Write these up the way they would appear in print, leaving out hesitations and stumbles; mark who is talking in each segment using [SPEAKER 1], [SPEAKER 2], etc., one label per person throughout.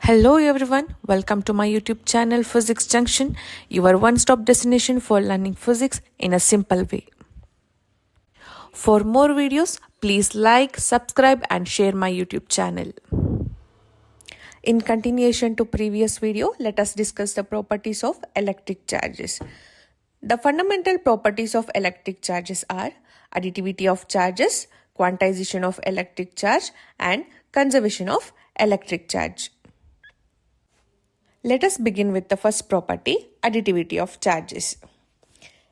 [SPEAKER 1] Hello everyone, welcome to my YouTube channel Physics Junction, your one-stop destination for learning physics in a simple way. For more videos, please like, subscribe and share my YouTube channel. In continuation to previous video, let us discuss the properties of electric charges. The fundamental properties of electric charges are additivity of charges, quantization of electric charge and conservation of electric charge. Let us begin with the first property, additivity of charges.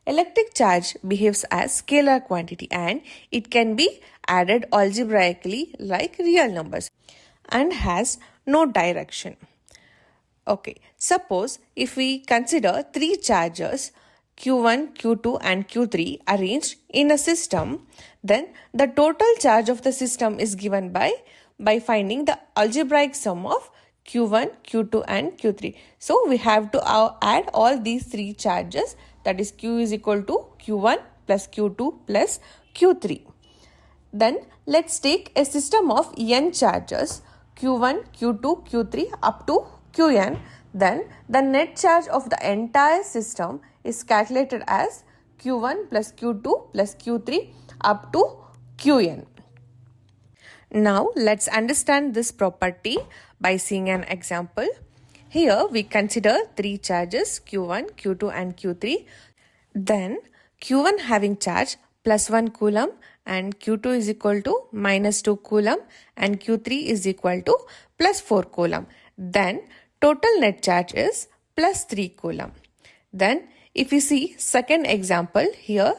[SPEAKER 1] Electric charge behaves as scalar quantity and it can be added algebraically like real numbers and has no direction. Okay, suppose if we consider three charges Q1, Q2 and Q3 arranged in a system, then the total charge of the system is given by finding the algebraic sum of Q1, Q2 and Q3. So we have to add all these three charges, that is Q is equal to Q1 plus Q2 plus Q3. Then let's take a system of n charges Q1, Q2, Q3 up to Qn. Then the net charge of the entire system is calculated as Q1 plus Q2 plus Q3 up to Qn. Now let's understand this property by seeing an example. Here we consider three charges Q1, Q2 and Q3. Then Q1 having charge plus 1 coulomb and Q2 is equal to minus 2 coulomb and Q3 is equal to plus 4 coulomb. Then total net charge is plus 3 coulomb. Then if you see second example, here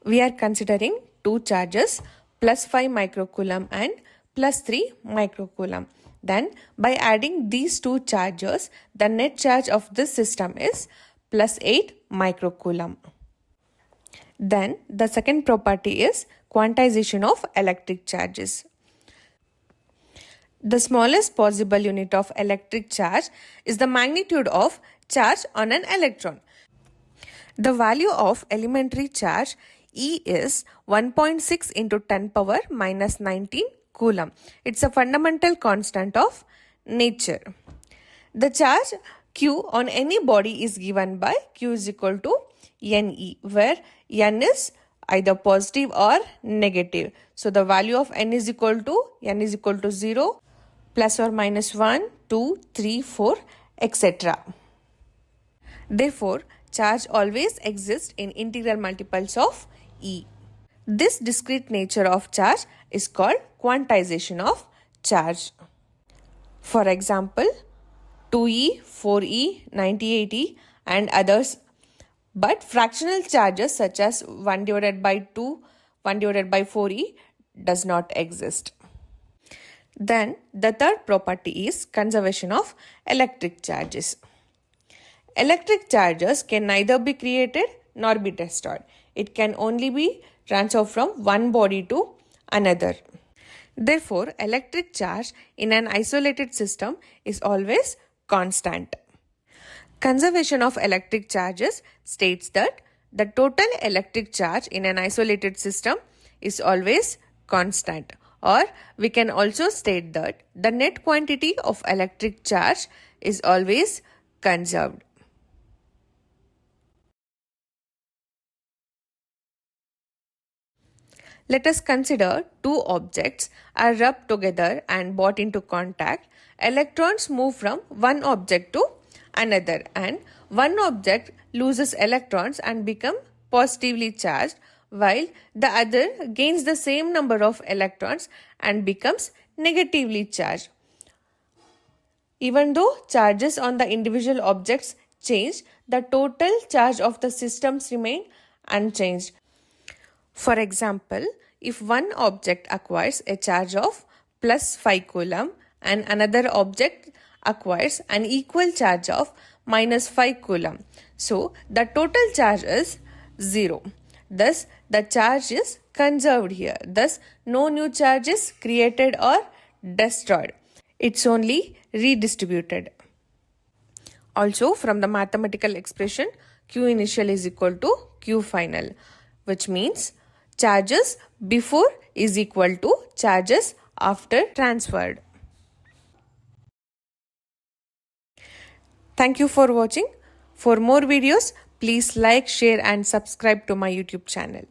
[SPEAKER 1] we are considering two charges plus 5 microcoulomb and plus 3 microcoulomb. Then by adding these two charges, the net charge of this system is plus 8 microcoulomb. Then the second property is quantization of electric charges. The smallest possible unit of electric charge is the magnitude of charge on an electron. The value of elementary charge E is 1.6 into 10 power minus 19 coulomb. It's a fundamental constant of nature. The charge Q on any body is given by Q is equal to Ne, where N is either positive or negative. So the value of N is equal to 0, plus or minus 1, 2, 3, 4, etc. Therefore, charge always exists in integral multiples of E. This discrete nature of charge is called quantization of charge. For example, 2E, 4E, 98E and others. But fractional charges such as 1 divided by 2, 1 divided by 4E does not exist. Then the third property is conservation of electric charges. Electric charges can neither be created nor be destroyed. It can only be transferred from one body to another. Therefore, electric charge in an isolated system is always constant. Conservation of electric charges states that the total electric charge in an isolated system is always constant. Or we can also state that the net quantity of electric charge is always conserved. Let us consider two objects are rubbed together and brought into contact. Electrons move from one object to another and one object loses electrons and become positively charged while the other gains the same number of electrons and becomes negatively charged. Even though charges on the individual objects change, the total charge of the systems remain unchanged. For example, if one object acquires a charge of plus 5 coulomb and another object acquires an equal charge of minus 5 coulomb, so the total charge is 0. Thus, the charge is conserved here. Thus, no new charge is created or destroyed. It's only redistributed. Also, from the mathematical expression, Q initial is equal to Q final, which means charges before is equal to charges after transferred. Thank you for watching. For more videos, please like, share and subscribe to my YouTube channel.